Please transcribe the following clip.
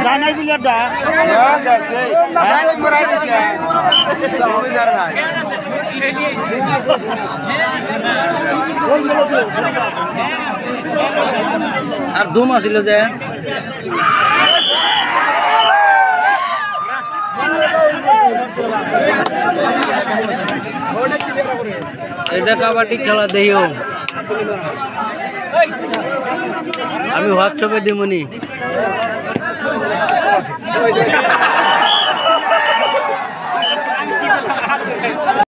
জানাই দিলে দা যাচ্ছে জানাই পড়াই দিছে সব যার ভাই আর দু মাস ছিল যে এটা কাবাডি খেলা দেইও আমি হোয়াটসঅ্যাপে দিমনি।